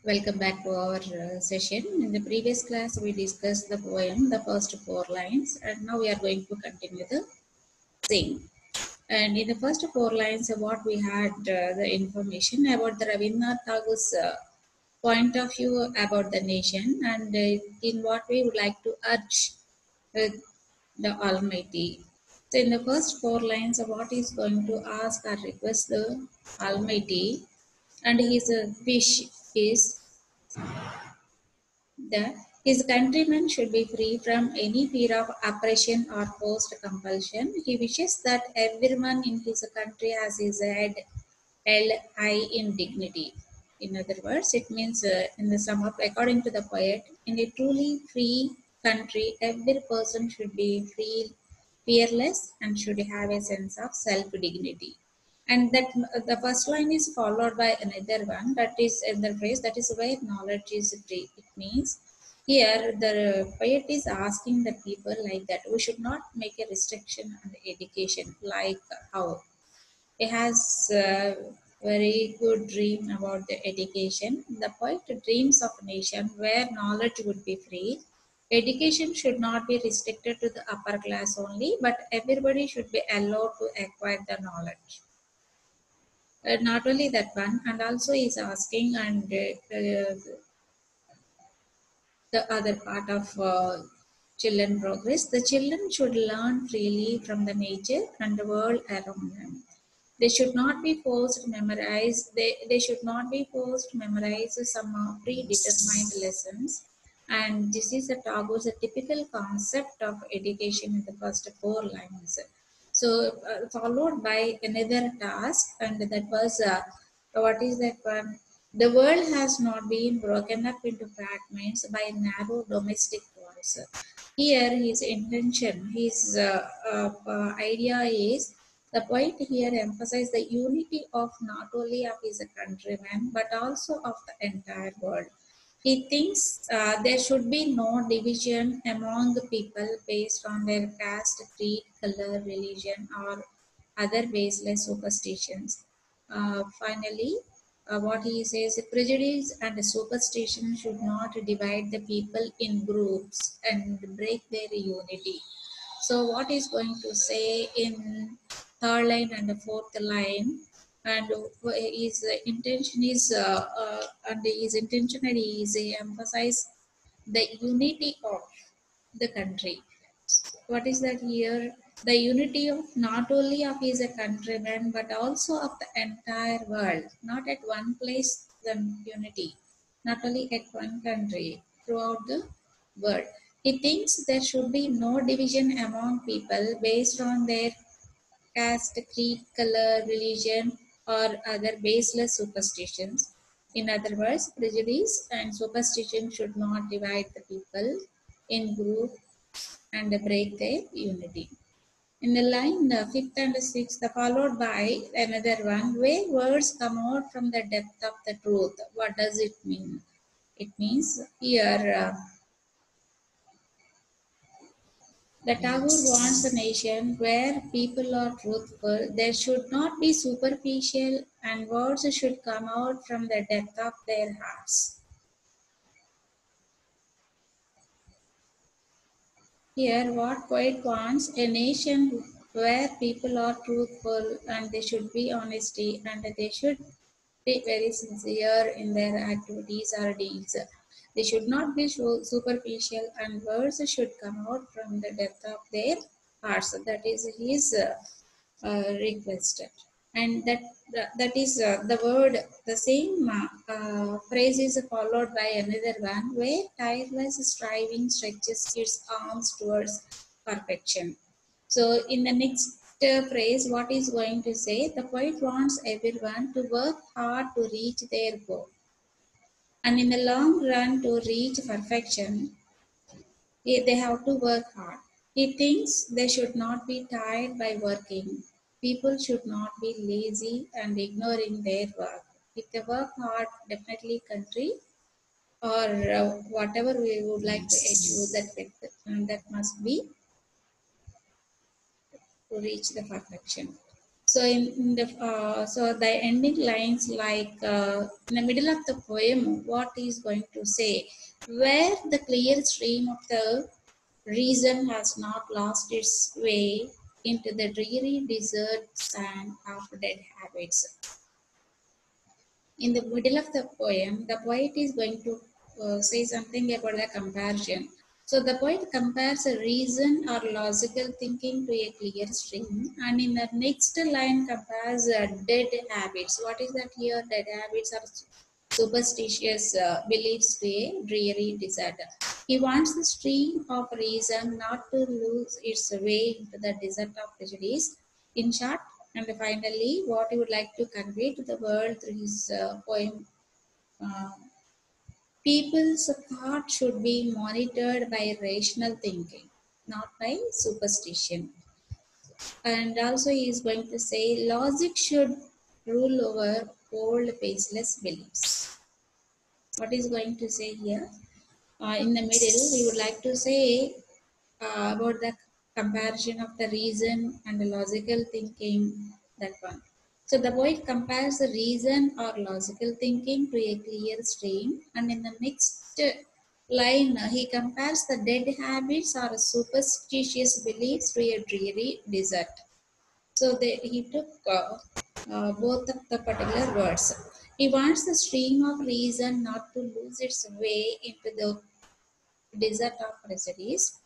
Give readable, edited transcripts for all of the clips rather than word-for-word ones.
Welcome back to our session. In the previous class, we discussed the poem, the first four lines, and now we are going to continue the same. And in the first four lines, what we had the information about the Rabindranath Tagore's point of view about the nation, and in what we would like to urge uh, the Almighty. So, in the first four lines, what is going to ask or request the Almighty, and his wish is that his countrymen should be free from any fear of oppression or forced compulsion. He wishes that everyone in his country has his head held high in dignity. In other words, it means, in the sum up, according to the poet, in a truly free country, every person should be free, fearless, and should have a sense of self dignity. And that the first line is followed by another one that is in the phrase that is where knowledge is free. It means here the poet is asking the people like that we should not make a restriction on the education, like how he has a very good dream about the education. The poet dreams of a nation where knowledge would be free. Education should not be restricted to the upper class only, but everybody should be allowed to acquire the knowledge. Not only that one, and also is asking and the other part of children progress. The children should learn freely from the nature and the world around them. They should not be forced to memorize. They should not be forced to memorize some predetermined lessons. And this is a Tagore's a typical concept of education in the first four lines. So followed by another task, and that was what is that one? The world has not been broken up into fragments by narrow domestic wars. Here, his intention, his idea is the poet here emphasizes the unity of not only of his countrymen but also of the entire world. He thinks there should be no division among the people based on their caste, creed, color, religion, or other baseless superstitions. Finally, what he says, prejudice and superstition should not divide the people in groups and break their unity. So, what is going to say in third line and the fourth line, and his intention is, and his intentionally is emphasize the unity of the country. What is that here? The unity of not only of his countrymen but also of the entire world. Not at one place, the unity. Not only at one country, throughout the world. He thinks there should be no division among people based on their caste, creed, color, religion, or other baseless superstitions. In other words, prejudice and superstition should not divide the people in groups and break their unity. In the line fifth and sixth, followed by another one, where words come out from the depth of the truth. What does it mean? It means here the Tagore wants a nation where people are truthful. There should not be superficial, and words should come out from the depth of their hearts. Here, what poet wants a nation where people are truthful and they should be honesty and they should be very sincere in their activities or deeds. They should not be superficial and words should come out from the depth of their hearts. That is his request. And that is the word, the same phrase is followed by another one where tireless striving stretches its arms towards perfection. So in the next phrase, what is going to say? The poet wants everyone to work hard to reach their goal. And in the long run, to reach perfection, they have to work hard. He thinks they should not be tired by working. People should not be lazy and ignoring their work. If they work hard, definitely country or whatever we would like to achieve, that must be to reach the perfection. So so the ending lines, like in the middle of the poem, what is going to say, where the clear stream of the reason has not lost its way into the dreary desert sand of dead habits. In the middle of the poem, the poet is going to say something about the comparison. So the poet compares a reason or logical thinking to a clear stream, and in the next line compares dead habits. What is that here? Dead habits are superstitious beliefs to a dreary desert. He wants the stream of reason not to lose its way into the desert of prejudice. In short, and finally, what he would like to convey to the world through his poem, uh, people's thought should be monitored by rational thinking, not by superstition. And also, he is going to say logic should rule over old baseless beliefs. What is going to say here? In the middle, we would like to say about the comparison of the reason and the logical thinking, that one. So the poet compares the reason or logical thinking to a clear stream, and in the next line, he compares the dead habits or superstitious beliefs to a dreary desert. So he took both of the particular words. He wants the stream of reason not to lose its way into the desert of prejudice.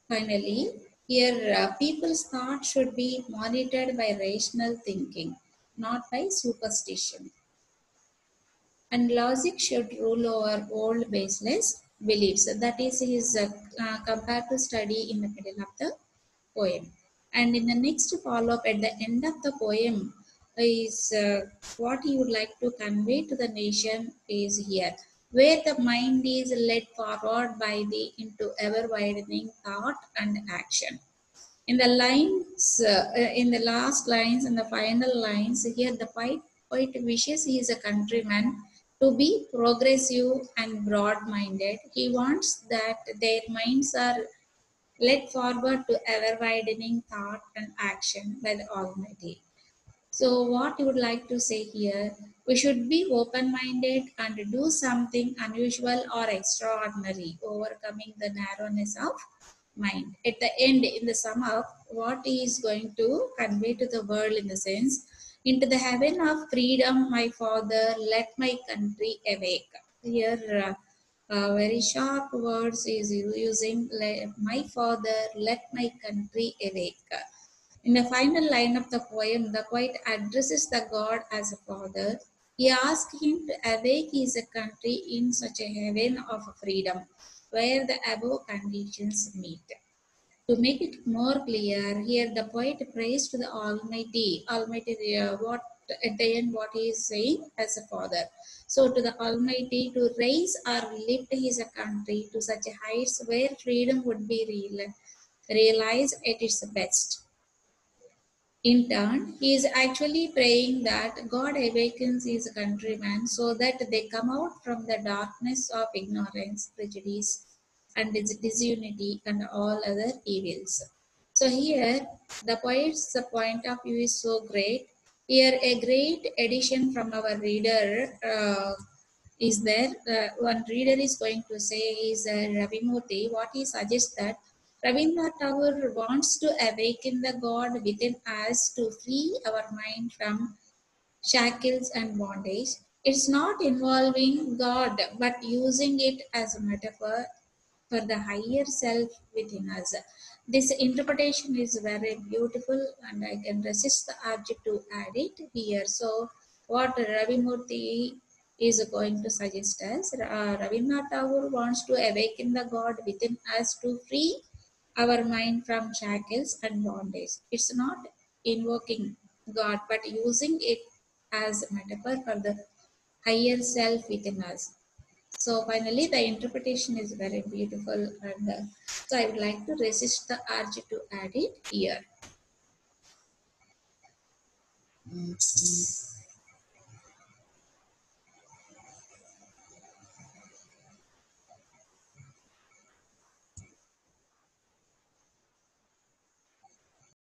Finally, here people's thought should be monitored by rational thinking, not by superstition. And logic should rule over old baseless beliefs. That is his comparative study in the middle of the poem. And in the next follow up at the end of the poem is what he would like to convey to the nation is here, where the mind is led forward by the into ever widening thought and action. In the lines, in the last lines and the final lines, here the poet wishes his countrymen to be progressive and broad-minded. He wants that their minds are led forward to ever-widening thought and action by the Almighty. So, what you would like to say here? We should be open minded and do something unusual or extraordinary, overcoming the narrowness of mind. At the end, in the sum up, what he is going to convey to the world in the sense, into the heaven of freedom, my father, let my country awake. Here, very sharp words is using, my father, let my country awake. In the final line of the poem, the poet addresses the god as a father. He asks him to awake his country in such a heaven of freedom, where the above conditions meet. To make it more clear, here the poet prays to the Almighty. Almighty, what at the end, what he is saying as a father. So, to the Almighty to raise or lift his country to such heights where freedom would be realized at its best. In turn, he is actually praying that God awakens his countrymen so that they come out from the darkness of ignorance, prejudice, and disunity and all other evils. So here, the poet's point of view is so great. Here, a great addition from our reader is there. One reader is going to say is Ravi Murthy. What he suggests that Rabindranath Tagore wants to awaken the God within us to free our mind from shackles and bondage. It's not involving God, but using it as a metaphor for the higher self within us. This interpretation is very beautiful, and I can resist the urge to add it here. So, what Ravi Murthy is going to suggest us, Rabindranath Tagore wants to awaken the God within us to free our mind from shackles and bondage. It's not invoking God, but using it as a metaphor for the higher self within us. So finally, the interpretation is very beautiful, and so I would like to resist the urge to add it here.